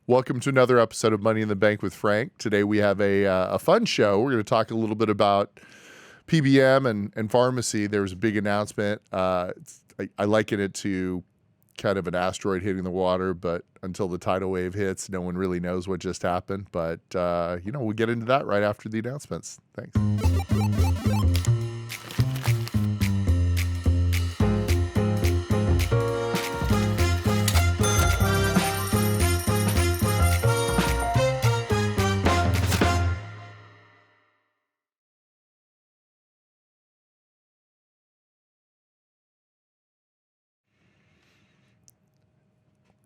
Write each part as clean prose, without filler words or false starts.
Welcome to another episode of Money in the Bank with Frank. Today we have a fun show. We're going to talk a little bit about PBM and pharmacy. There was a big announcement. I liken it to kind of an asteroid hitting the water, but until the tidal wave hits, no one really knows what just happened. But, we'll get into that right after the announcements. Thanks.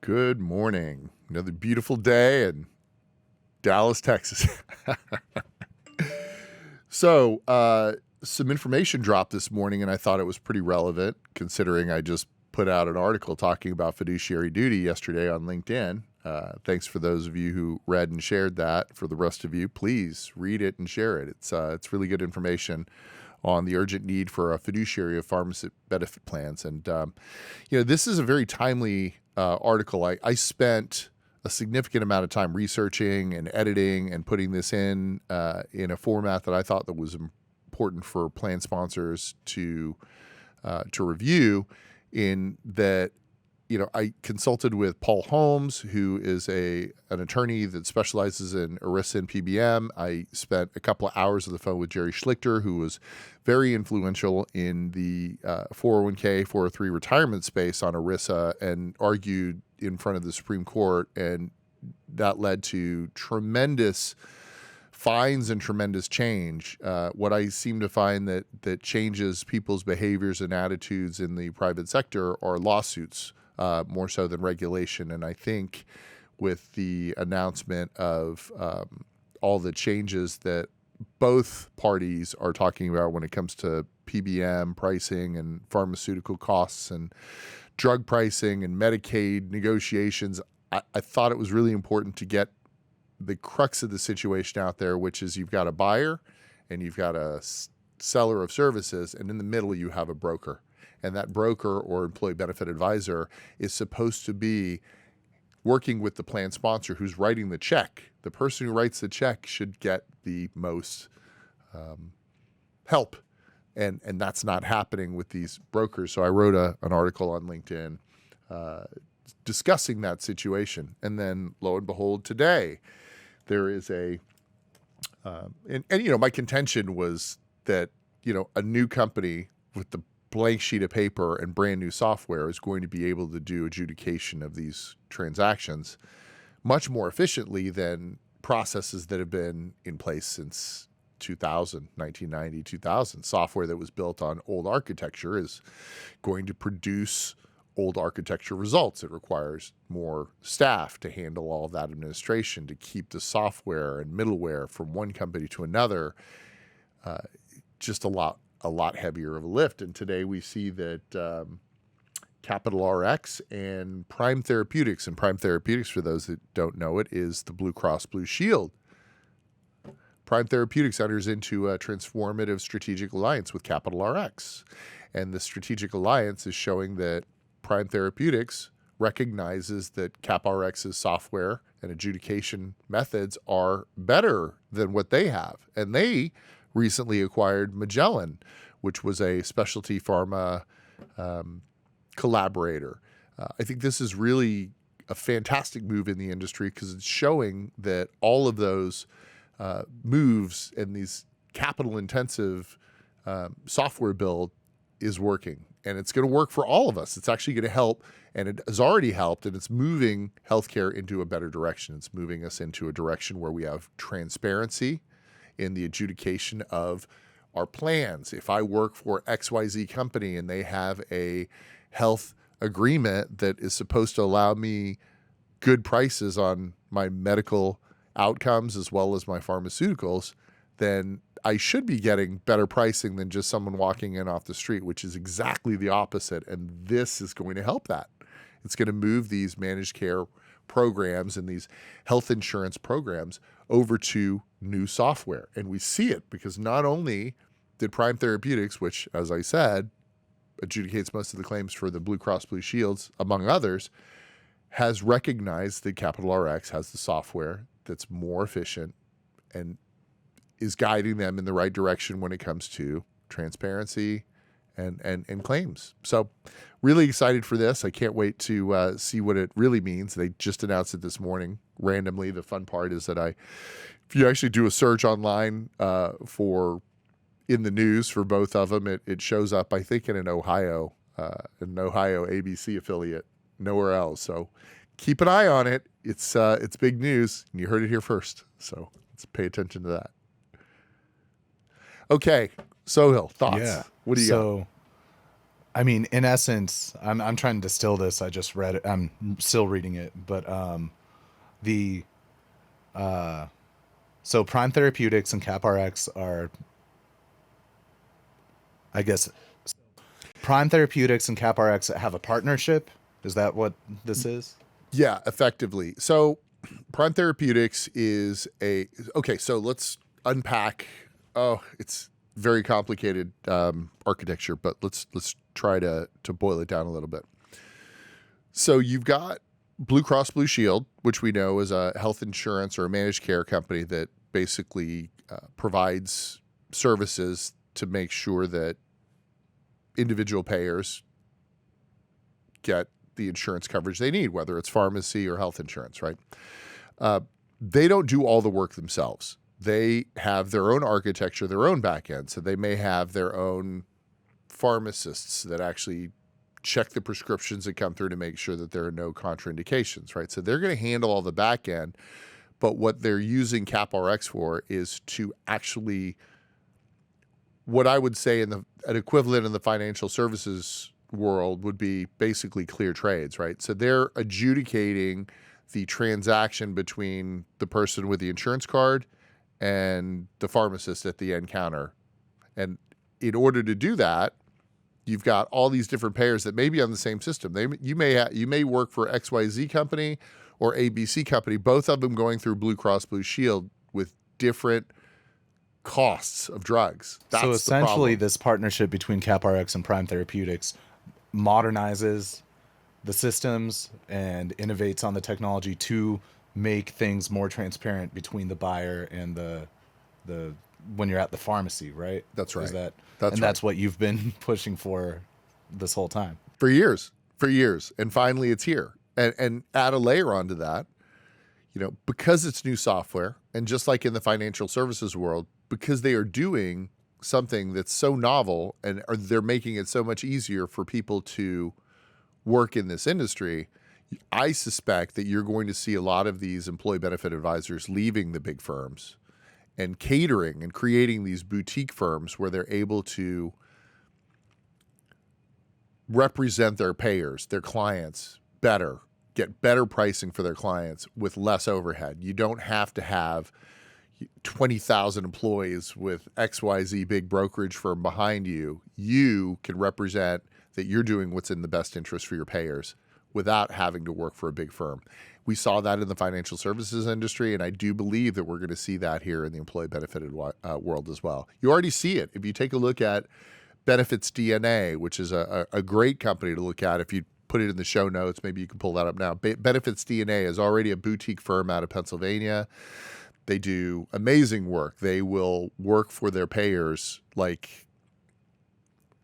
Good morning. Another beautiful day in Dallas, Texas. So, some information dropped this morning, and I thought it was pretty relevant considering I just put out an article talking about fiduciary duty yesterday on LinkedIn. Thanks for those of you who read and shared that. For the rest of you, please read it and share it. It's really good information on the urgent need for a fiduciary of pharmacy benefit plans. And, this is a very timely article. I spent a significant amount of time researching and editing and putting this in a format that I thought that was important for plan sponsors to review. In that, I consulted with Paul Holmes, who is an attorney that specializes in ERISA and PBM. I spent a couple of hours on the phone with Jerry Schlichter, who was very influential in the 401k, 403 retirement space on ERISA, and argued in front of the Supreme Court. And that led to tremendous fines and tremendous change. What I seem to find that changes people's behaviors and attitudes in the private sector are lawsuits. More so than regulation. And I think with the announcement of all the changes that both parties are talking about when it comes to PBM pricing and pharmaceutical costs and drug pricing and Medicaid negotiations, I thought it was really important to get the crux of the situation out there, which is you've got a buyer and you've got a seller of services, and in the middle you have a broker. And that broker or employee benefit advisor is supposed to be working with the plan sponsor who's writing the check. The person who writes the check should get the most help. And that's not happening with these brokers. So I wrote an article on LinkedIn discussing that situation. And then lo and behold, today there is my contention was that, a new company with the blank sheet of paper and brand new software is going to be able to do adjudication of these transactions much more efficiently than processes that have been in place since 1990, 2000. Software that was built on old architecture is going to produce old architecture results. It requires more staff to handle all of that administration, to keep the software and middleware from one company to another. Just a lot heavier of a lift. And today we see that CapRx and Prime Therapeutics, and Prime Therapeutics, for those that don't know it, is the Blue Cross Blue Shield. Prime Therapeutics enters into a transformative strategic alliance with CapRx. And the strategic alliance is showing that Prime Therapeutics recognizes that CapRx's software and adjudication methods are better than what they have. And they recently acquired Magellan, which was a specialty pharma collaborator. I think this is really a fantastic move in the industry because it's showing that all of those moves and these capital-intensive software build is working. And it's going to work for all of us. It's actually going to help, and it has already helped, and it's moving healthcare into a better direction. It's moving us into a direction where we have transparency in the adjudication of our plans. If I work for XYZ company and they have a health agreement that is supposed to allow me good prices on my medical outcomes as well as my pharmaceuticals, then I should be getting better pricing than just someone walking in off the street, which is exactly the opposite. And this is going to help that. It's going to move these managed care programs and these health insurance programs over to new software. And we see it because not only did Prime Therapeutics, which, as I said, adjudicates most of the claims for the Blue Cross Blue Shields, among others, has recognized that CapRx has the software that's more efficient and is guiding them in the right direction when it comes to transparency and claims. So really excited for this. I can't wait to see what it really means. They just announced it this morning randomly. The fun part is that if you actually do a search online in the news for both of them, it shows up, I think, in an Ohio ABC affiliate, nowhere else. So keep an eye on it. It's big news, and you heard it here first. So let's pay attention to that. Okay, Sohail, thoughts? Yeah. What do you got? I mean, in essence, I'm trying to distill this. I just read it. I'm still reading it, but so Prime Therapeutics and CapRx are, I guess, Prime Therapeutics and CapRx have a partnership. Is that what this is? Yeah, effectively. So Prime Therapeutics is okay, so let's unpack. Oh, it's very complicated architecture, but let's try to boil it down a little bit. So you've got Blue Cross Blue Shield, which we know is a health insurance or a managed care company that basically provides services to make sure that individual payers get the insurance coverage they need, whether it's pharmacy or health insurance, right? They don't do all the work themselves. They have their own architecture, their own back end. So they may have their own pharmacists that actually check the prescriptions that come through to make sure that there are no contraindications, right? So they're going to handle all the back end, but what they're using CapRx for is to actually, what I would say an equivalent in the financial services world would be basically clear trades, right? So they're adjudicating the transaction between the person with the insurance card and the pharmacist at the end counter. And in order to do that, you've got all these different payers that may be on the same system. You may work for XYZ company or ABC company, both of them going through Blue Cross Blue Shield with different costs of drugs. That's so essentially, the this partnership between CapRx and Prime Therapeutics modernizes the systems and innovates on the technology to make things more transparent between the buyer and the when you're at the pharmacy, right? That's right. That's right. What you've been pushing for this whole time. For years. And finally it's here. And add a layer onto that, because it's new software, and just like in the financial services world, because they are doing something that's so novel and they're making it so much easier for people to work in this industry, I suspect that you're going to see a lot of these employee benefit advisors leaving the big firms and catering and creating these boutique firms where they're able to represent their payers, their clients better, get better pricing for their clients with less overhead. You don't have to have 20,000 employees with XYZ big brokerage firm behind you. You can represent that you're doing what's in the best interest for your payers without having to work for a big firm. We saw that in the financial services industry, and I do believe that we're going to see that here in the employee benefited world as well. You already see it. If you take a look at Benefits DNA, which is a great company to look at, if you put it in the show notes, maybe you can pull that up now. Benefits DNA is already a boutique firm out of Pennsylvania. They do amazing work. They will work for their payers like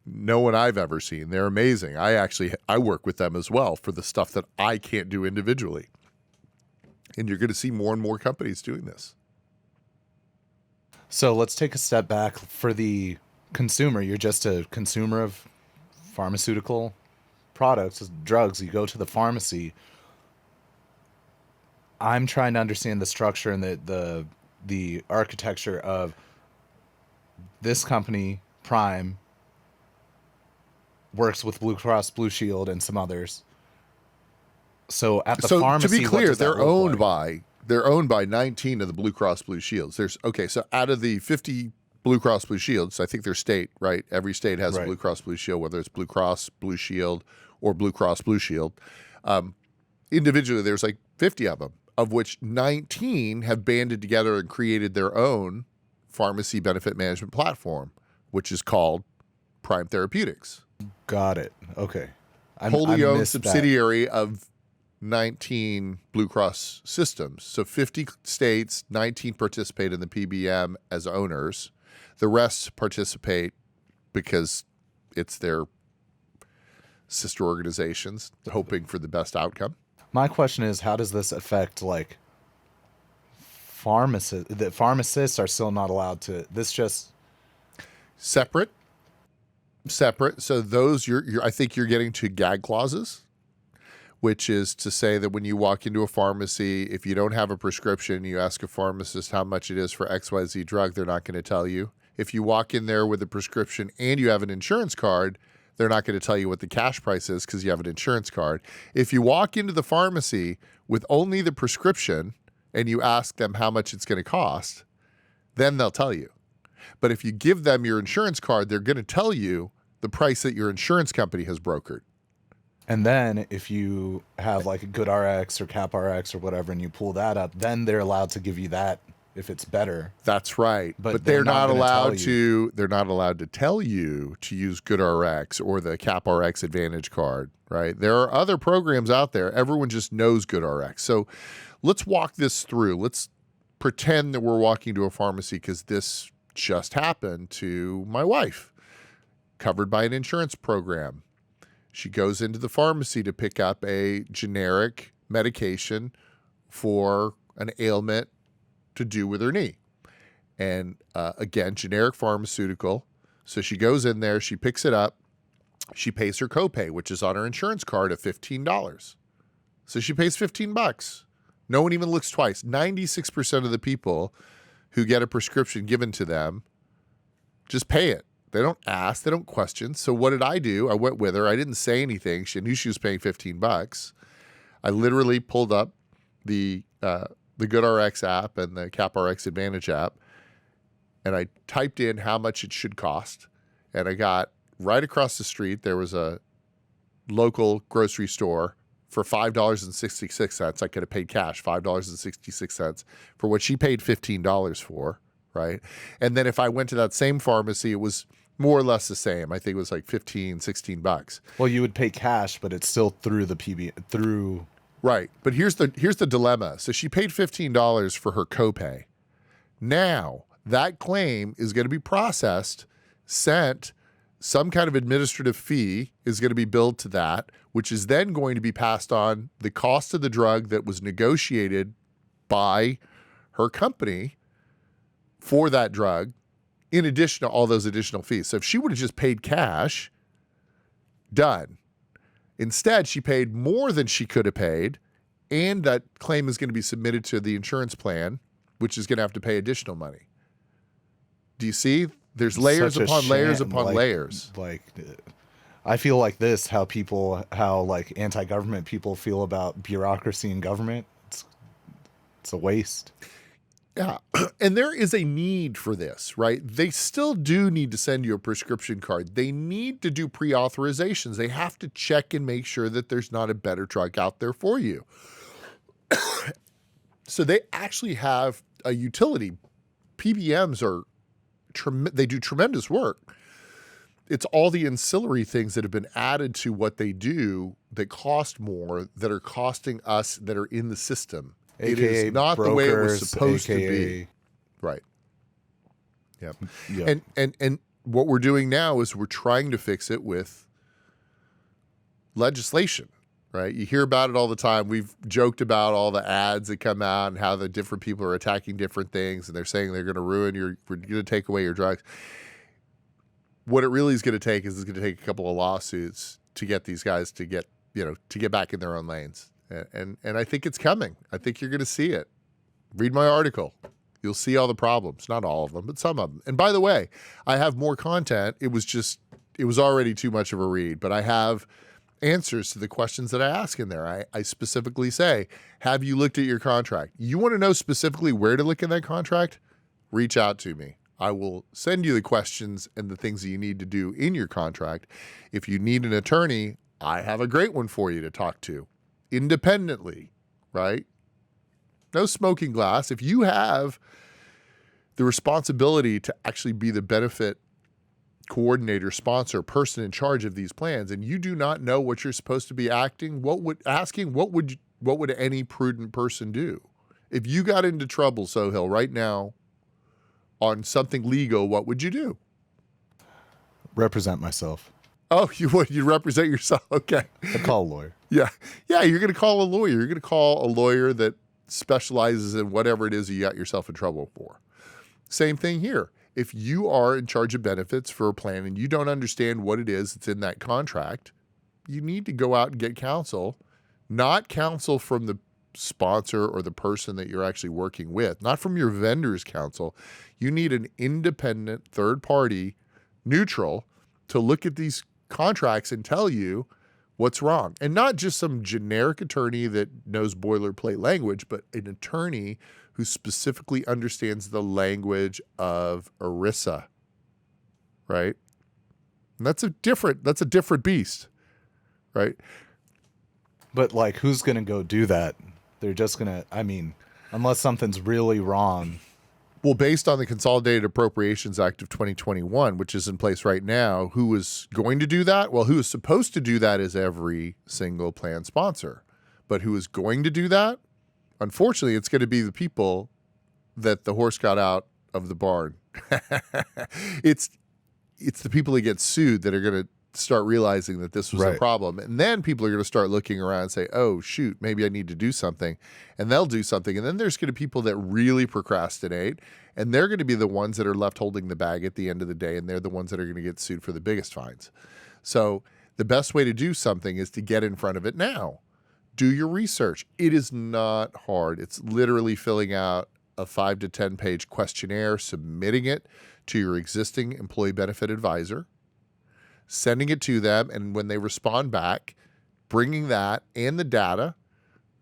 no one I've ever seen. They're amazing. I work with them as well for the stuff that I can't do individually. And you're going to see more and more companies doing this. So let's take a step back. For the consumer, you're just a consumer of pharmaceutical products, drugs. You go to the pharmacy. I'm trying to understand the structure and the architecture of this company, Prime, works with Blue Cross Blue Shield and some others. So at the pharmacy, to be clear, they're owned by 19 of the Blue Cross Blue Shields. So out of the 50 Blue Cross Blue Shields, I think they're state, right? Every state has a Blue Cross Blue Shield, whether it's Blue Cross Blue Shield or Blue Cross Blue Shield. Individually, there's like 50 of them, of which 19 have banded together and created their own pharmacy benefit management platform, which is called Prime Therapeutics. Got it. Okay. Wholly owned subsidiary of 19 Blue Cross systems. So 50 states, 19 participate in the PBM as owners. The rest participate because it's their sister organizations hoping for the best outcome. My question is, how does this affect like pharmacists? The pharmacists are still not allowed to. This just Separate. So those I think you're getting to gag clauses, which is to say that when you walk into a pharmacy, if you don't have a prescription, you ask a pharmacist how much it is for XYZ drug, they're not going to tell you. If you walk in there with a prescription and you have an insurance card, they're not going to tell you what the cash price is because you have an insurance card. If you walk into the pharmacy with only the prescription and you ask them how much it's going to cost, then they'll tell you. But if you give them your insurance card, they're going to tell you the price that your insurance company has brokered. And then if you have like a GoodRx or CapRx or whatever, and you pull that up, then they're allowed to give you that if it's better. That's right. But they're not gonna allowed tell you. they're not allowed to tell you to use GoodRx or the CapRx Advantage card, right? There are other programs out there. Everyone just knows GoodRx. So let's walk this through. Let's pretend that we're walking to a pharmacy because this just happened to my wife, covered by an insurance program. She goes into the pharmacy to pick up a generic medication for an ailment to do with her knee. And again, generic pharmaceutical. So she goes in there, she picks it up, she pays her copay, which is on her insurance card of $15. So she pays $15. No one even looks twice. 96% of the people who get a prescription given to them just pay it. They don't ask, they don't question. So what did I do? I went with her. I didn't say anything. She knew she was paying $15. I literally pulled up the GoodRx app and the CapRx Advantage app, and I typed in how much it should cost. And I got right across the street, there was a local grocery store for $5.66. I could have paid cash, $5.66 for what she paid $15 for, right? And then if I went to that same pharmacy, it was more or less the same. I think it was like $16. Well, you would pay cash, but it's still through the through. Right. But here's the dilemma. So she paid $15 for her copay. Now that claim is going to be processed, sent, some kind of administrative fee is going to be billed to that, which is then going to be passed on the cost of the drug that was negotiated by her company for that drug, in addition to all those additional fees. So if she would have just paid cash, done. Instead, she paid more than she could have paid, and that claim is going to be submitted to the insurance plan, which is going to have to pay additional money. Do you see? There's layers upon layers upon layers. Like, I feel like this, how like anti-government people feel about bureaucracy and government. It's a waste. Yeah. And there is a need for this, right? They still do need to send you a prescription card. They need to do pre-authorizations. They have to check and make sure that there's not a better drug out there for you. So they actually have a utility. PBMs they do tremendous work. It's all the ancillary things that have been added to what they do that cost more, that are costing us that are in the system. AKA it is not brokers, the way it was supposed AKA, to be. Right. Yep. Yep. And what we're doing now is we're trying to fix it with legislation, right? You hear about it all the time. We've joked about all the ads that come out and how the different people are attacking different things, and they're saying they're going to we're going to take away your drugs. What it really is going to take is it's going to take a couple of lawsuits to get these guys to get back in their own lanes. And I think it's coming. I think you're going to see it. Read my article. You'll see all the problems. Not all of them, but some of them. And by the way, I have more content. It was already too much of a read, but I have answers to the questions that I ask in there. I specifically say, have you looked at your contract? You want to know specifically where to look in that contract? Reach out to me. I will send you the questions and the things that you need to do in your contract. If you need an attorney, I have a great one for you to talk to independently, right? No smoking glass. If you have the responsibility to actually be the benefit coordinator, sponsor, person in charge of these plans, and you do not know what you're supposed to be asking, what would What would any prudent person do? If you got into trouble, Sohail, right now on something legal, what would you do? Represent myself. Oh, you would? You represent yourself? Okay. I call a lawyer. Yeah. Yeah, you're going to call a lawyer. You're going to call a lawyer that specializes in whatever it is you got yourself in trouble for. Same thing here. If you are in charge of benefits for a plan and you don't understand what it is that's in that contract, you need to go out and get counsel, not counsel from the sponsor or the person that you're actually working with, not from your vendor's counsel. You need an independent third party, neutral, to look at these contracts and tell you what's wrong. And not just some generic attorney that knows boilerplate language, but an attorney who specifically understands the language of ERISA, right? And that's a different beast, right? But like, who's going to go do that? They're just going to, unless something's really wrong. Well, based on the Consolidated Appropriations Act of 2021, which is in place right now, who is going to do that? Well, who is supposed to do that is every single plan sponsor. But who is going to do that? Unfortunately, it's going to be the people that the horse got out of the barn. It's the people that get sued that are going to start realizing that this was a problem. And then people are going to start looking around and say, oh, shoot, maybe I need to do something. And they'll do something. And then there's going to be people that really procrastinate. And they're going to be the ones that are left holding the bag at the end of the day. And they're the ones that are going to get sued for the biggest fines. So the best way to do something is to get in front of it now. Do your research. It is not hard. It's literally filling out a 5 to 10 page questionnaire, submitting it to your existing employee benefit advisor, sending it to them, and when they respond back, bringing that and the data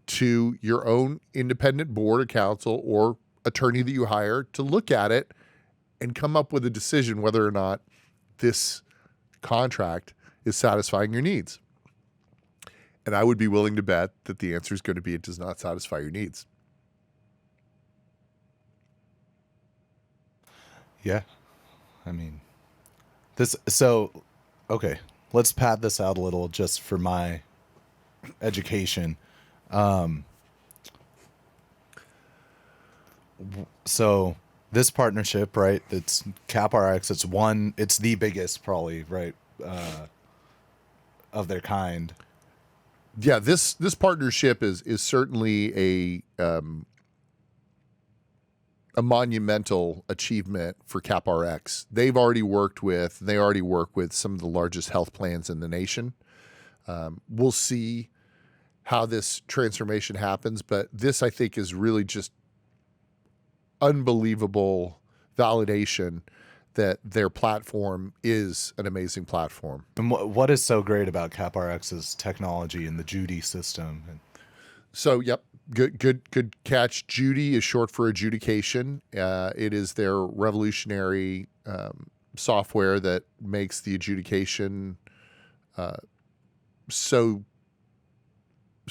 to your own independent board of counsel or attorney that you hire to look at it and come up with a decision whether or not this contract is satisfying your needs. And I would be willing to bet that the answer is going to be it does not satisfy your needs. Yeah. Okay, let's pad this out a little just for my education. So this partnership, right? That's CapRx. It's the biggest probably, right? Of their kind. Yeah, this partnership is certainly a monumental achievement for CapRx. They already work with some of the largest health plans in the nation. We'll see how this transformation happens, but this, I think, is really just unbelievable validation that their platform is an amazing platform. And what is so great about CapRx's technology and the Judy system? So, yep, good catch. Judy is short for adjudication. It is their revolutionary software that makes the adjudication so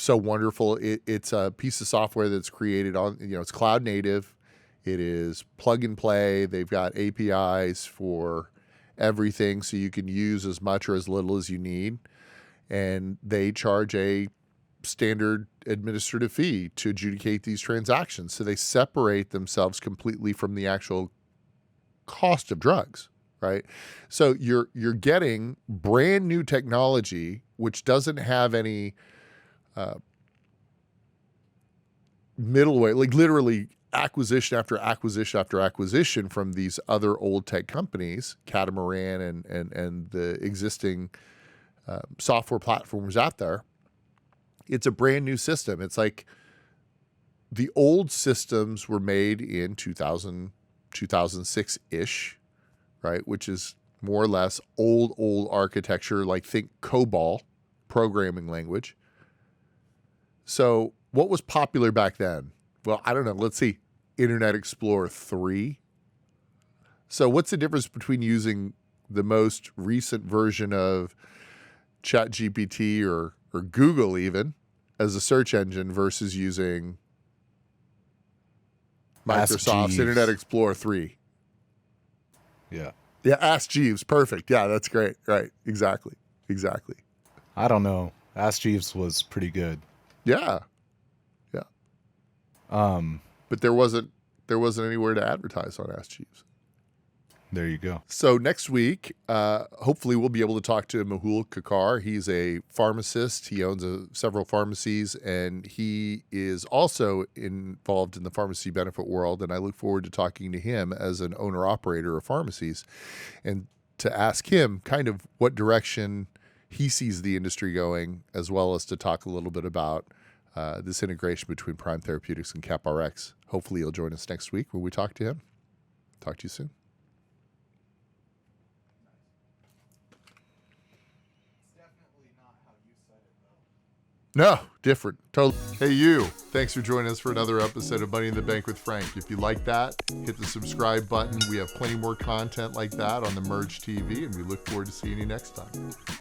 wonderful. It's a piece of software that's created on, it's cloud native. It is plug and play. They've got APIs for everything, so you can use as much or as little as you need. And they charge a standard administrative fee to adjudicate these transactions. So they separate themselves completely from the actual cost of drugs, right? So you're getting brand new technology, which doesn't have any middleware, like literally acquisition after acquisition after acquisition from these other old tech companies, Catamaran and the existing software platforms out there. It's a brand new system. It's like the old systems were made in 2000, 2006-ish, right? Which is more or less old architecture, like think COBOL programming language. So what was popular back then? Well, I don't know. Let's see. Internet Explorer 3. So what's the difference between using the most recent version of ChatGPT or Google even as a search engine versus using Microsoft's Internet Explorer 3? Yeah. Yeah, Ask Jeeves. Perfect. Yeah, that's great. Right. Exactly. I don't know. Ask Jeeves was pretty good. Yeah. But there wasn't anywhere to advertise on Ask Jeeves. There you go. So next week, hopefully we'll be able to talk to Mehul Kakar. He's a pharmacist. He owns several pharmacies, and he is also involved in the pharmacy benefit world. And I look forward to talking to him as an owner-operator of pharmacies and to ask him kind of what direction he sees the industry going, as well as to talk a little bit about this integration between Prime Therapeutics and CapRx. Hopefully you'll join us next week when we talk to him. Talk to you soon. No, different. Totally. Hey, you. Thanks for joining us for another episode of Money in the Bank with Frank. If you like that, hit the subscribe button. We have plenty more content like that on the Merge TV, and we look forward to seeing you next time.